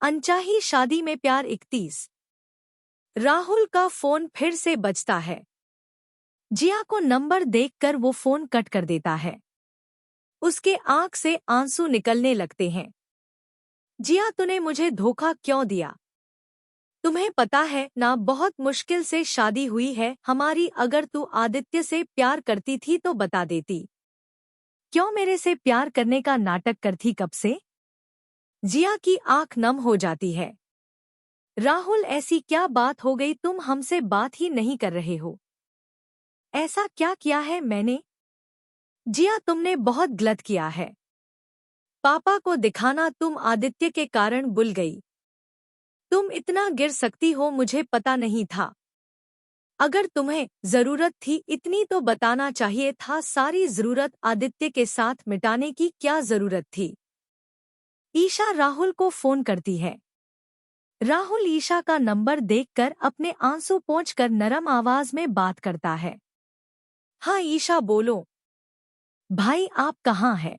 अनचाही शादी में प्यार 31। राहुल का फोन फिर से बजता है। जिया को नंबर देखकर वो फोन कट कर देता है। उसके आंख से आंसू निकलने लगते हैं। जिया, तूने मुझे धोखा क्यों दिया? तुम्हें पता है ना, बहुत मुश्किल से शादी हुई है हमारी। अगर तू आदित्य से प्यार करती थी तो बता देती। क्यों मेरे से प्यार करने का नाटक करती कब से? जिया की आंख नम हो जाती है। राहुल, ऐसी क्या बात हो गई? तुम हमसे बात ही नहीं कर रहे हो। ऐसा क्या किया है मैंने? जिया, तुमने बहुत गलत किया है। पापा को दिखाना तुम आदित्य के कारण भूल गई। तुम इतना गिर सकती हो मुझे पता नहीं था। अगर तुम्हें जरूरत थी इतनी तो बताना चाहिए था। सारी जरूरत आदित्य के साथ मिटाने की क्या जरूरत थी? ईशा राहुल को फोन करती है। राहुल ईशा का नंबर देखकर अपने आंसू पोंछकर नरम आवाज में बात करता है। हाँ ईशा, बोलो। भाई, आप कहाँ हैं?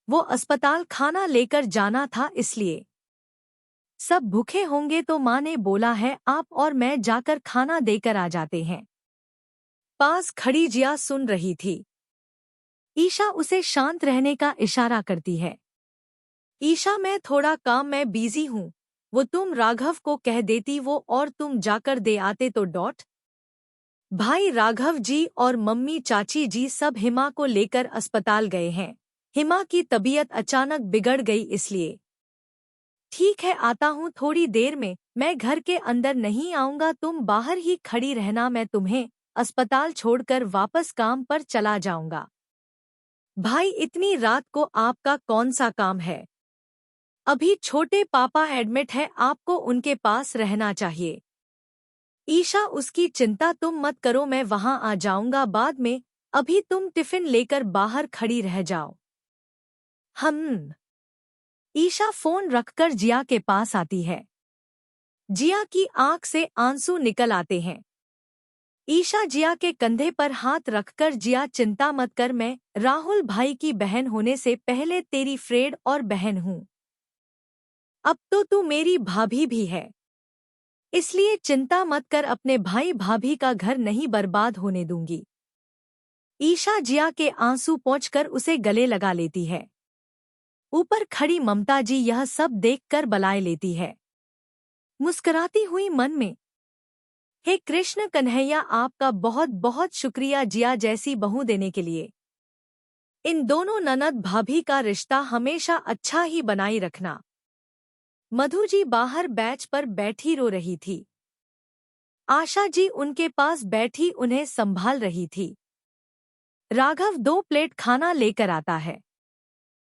वो अस्पताल खाना लेकर जाना था इसलिए। सब भूखे होंगे तो माँ ने बोला है आप और मैं जाकर खाना देकर आ जाते हैं। पास खड़ी जिया सुन रही थी। ईशा उसे शांत रहने का इशारा करती है। ईशा, मैं थोड़ा काम में बिजी हूँ। वो तुम राघव को कह देती वो और तुम जाकर दे आते तो। भाई, राघव जी और मम्मी चाची जी सब हिमा को लेकर अस्पताल गए हैं। हिमा की तबीयत अचानक बिगड़ गई इसलिए। ठीक है, आता हूँ थोड़ी देर में। मैं घर के अंदर नहीं आऊँगा, तुम बाहर ही खड़ी रहना। मैं तुम्हें अस्पताल छोड़कर वापस काम पर चला जाऊँगा। भाई, इतनी रात को आपका कौन सा काम है? अभी छोटे पापा एडमिट है, आपको उनके पास रहना चाहिए। ईशा, उसकी चिंता तुम मत करो, मैं वहां आ जाऊंगा बाद में। अभी तुम टिफिन लेकर बाहर खड़ी रह जाओ। ईशा फोन रखकर जिया के पास आती है। जिया की आंख से आंसू निकल आते हैं। ईशा जिया के कंधे पर हाथ रखकर, जिया चिंता मत कर, मैं राहुल भाई की बहन होने से पहले तेरी फ्रेंड और बहन हूँ। अब तो तू मेरी भाभी भी है, इसलिए चिंता मत कर। अपने भाई भाभी का घर नहीं बर्बाद होने दूंगी। ईशा जिया के आंसू पोंछकर उसे गले लगा लेती है। ऊपर खड़ी ममता जी यह सब देखकर बलाए लेती है, मुस्कुराती हुई मन में। हे कृष्ण कन्हैया, आपका बहुत बहुत शुक्रिया जिया जैसी बहू देने के लिए। इन दोनों ननद भाभी का रिश्ता हमेशा अच्छा ही बनाई रखना। मधु जी बाहर बेंच पर बैठी रो रही थी। आशा जी उनके पास बैठी उन्हें संभाल रही थी। राघव 2 प्लेट खाना लेकर आता है।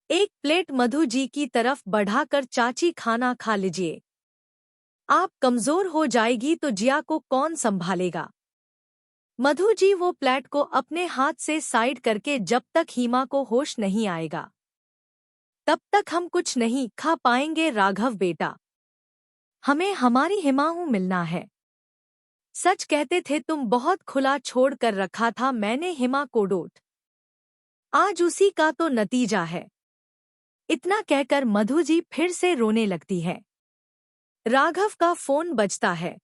एक प्लेट मधु जी की तरफ बढ़ाकर, चाची खाना खा लीजिए। आप कमजोर हो जाएगी तो जिया को कौन संभालेगा? मधु जी वो प्लेट को अपने हाथ से साइड करके, जब तक हिमा को होश नहीं आएगा तब तक हम कुछ नहीं खा पाएंगे। राघव बेटा, हमें हमारी हिमाहू मिलना है। सच कहते थे तुम, बहुत खुला छोड़ कर रखा था मैंने हिमा को। आज उसी का तो नतीजा है। इतना कहकर मधु जी फिर से रोने लगती है। राघव का फोन बजता है।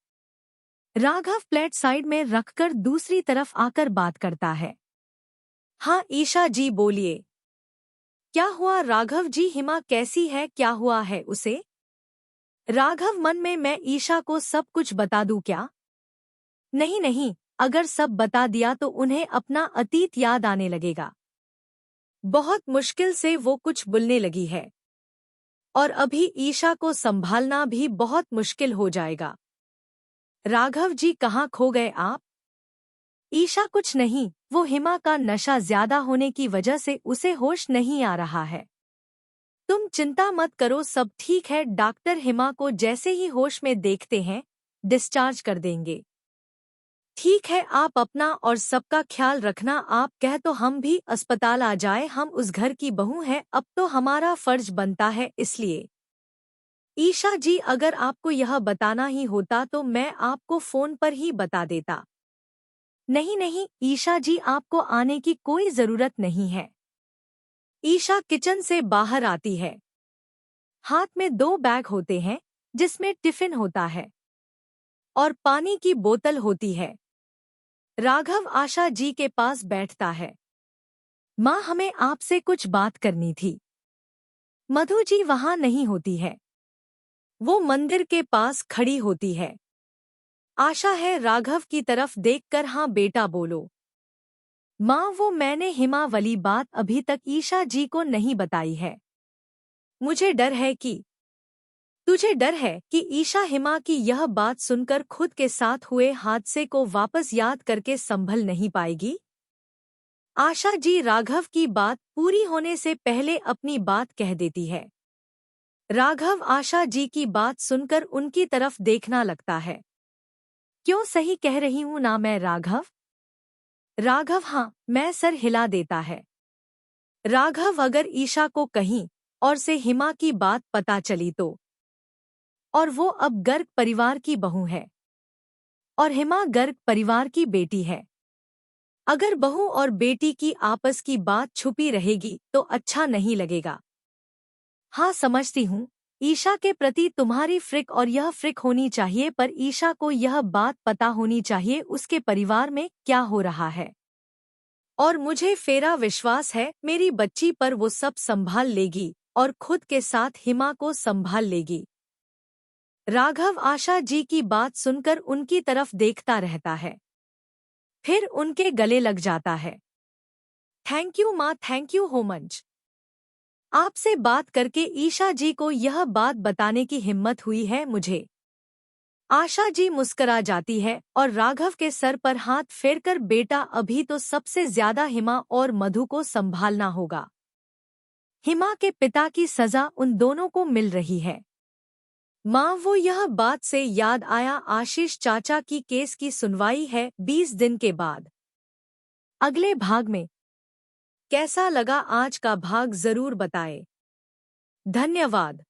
राघव प्लेट साइड में रखकर दूसरी तरफ आकर बात करता है। हाँ ईशा जी, बोलिए। क्या हुआ राघव जी? हिमा कैसी है? क्या हुआ है उसे? राघव मन में, मैं ईशा को सब कुछ बता दूं क्या? नहीं नहीं, अगर सब बता दिया तो उन्हें अपना अतीत याद आने लगेगा। बहुत मुश्किल से वो कुछ बोलने लगी है और अभी ईशा को संभालना भी बहुत मुश्किल हो जाएगा। राघव जी, कहाँ खो गए आप? ईशा, कुछ नहीं, वो हिमा का नशा ज्यादा होने की वजह से उसे होश नहीं आ रहा है। तुम चिंता मत करो, सब ठीक है। डॉक्टर हिमा को जैसे ही होश में देखते हैं डिस्चार्ज कर देंगे। ठीक है, आप अपना और सबका ख्याल रखना। आप कह तो हम भी अस्पताल आ जाए, हम उस घर की बहू हैं, अब तो हमारा फर्ज बनता है इसलिए। ईशा जी, अगर आपको यह बताना ही होता तो मैं आपको फोन पर ही बता देता। नहीं नहीं ईशा जी, आपको आने की कोई जरूरत नहीं है। ईशा किचन से बाहर आती है। हाथ में 2 बैग होते हैं जिसमें टिफिन होता है और पानी की बोतल होती है। राघव आशा जी के पास बैठता है। माँ, हमें आपसे कुछ बात करनी थी। मधु जी वहां नहीं होती है। वो मंदिर के पास खड़ी होती है। आशा है राघव की तरफ देखकर, हाँ बेटा बोलो। माँ, वो मैंने हिमा वाली बात अभी तक ईशा जी को नहीं बताई है। मुझे डर है कि तुझे डर है कि ईशा हिमा की यह बात सुनकर खुद के साथ हुए हादसे को वापस याद करके संभल नहीं पाएगी। आशा जी राघव की बात पूरी होने से पहले अपनी बात कह देती है। राघव आशा जी की बात सुनकर उनकी तरफ देखना लगता है। क्यों, सही कह रही हूं ना मैं राघव? राघव हाँ, मैं सर हिला देता है। राघव, अगर ईशा को कहीं और से हिमा की बात पता चली तो? और वो अब गर्ग परिवार की बहू है और हिमा गर्ग परिवार की बेटी है। अगर बहू और बेटी की आपस की बात छुपी रहेगी तो अच्छा नहीं लगेगा। हाँ समझती हूँ, ईशा के प्रति तुम्हारी फ्रिक और यह फ्रिक होनी चाहिए, पर ईशा को यह बात पता होनी चाहिए उसके परिवार में क्या हो रहा है। और मुझे फेरा विश्वास है मेरी बच्ची पर वो सब संभाल लेगी और खुद के साथ हिमा को संभाल लेगी। राघव आशा जी की बात सुनकर उनकी तरफ देखता रहता है, फिर उनके गले लग जाता है। थैंक यू माँ, थैंक यू हो मच। आपसे बात करके ईशा जी को यह बात बताने की हिम्मत हुई है मुझे। आशा जी मुस्करा जाती है और राघव के सर पर हाथ फेरकर, बेटा अभी तो सबसे ज्यादा हिमा और मधु को संभालना होगा। हिमा के पिता की सजा उन दोनों को मिल रही है। माँ, वो यह बात से याद आया, आशीष चाचा की केस की सुनवाई है 20 दिन के बाद। अगले भाग में कैसा लगा आज का भाग जरूर बताएं। धन्यवाद।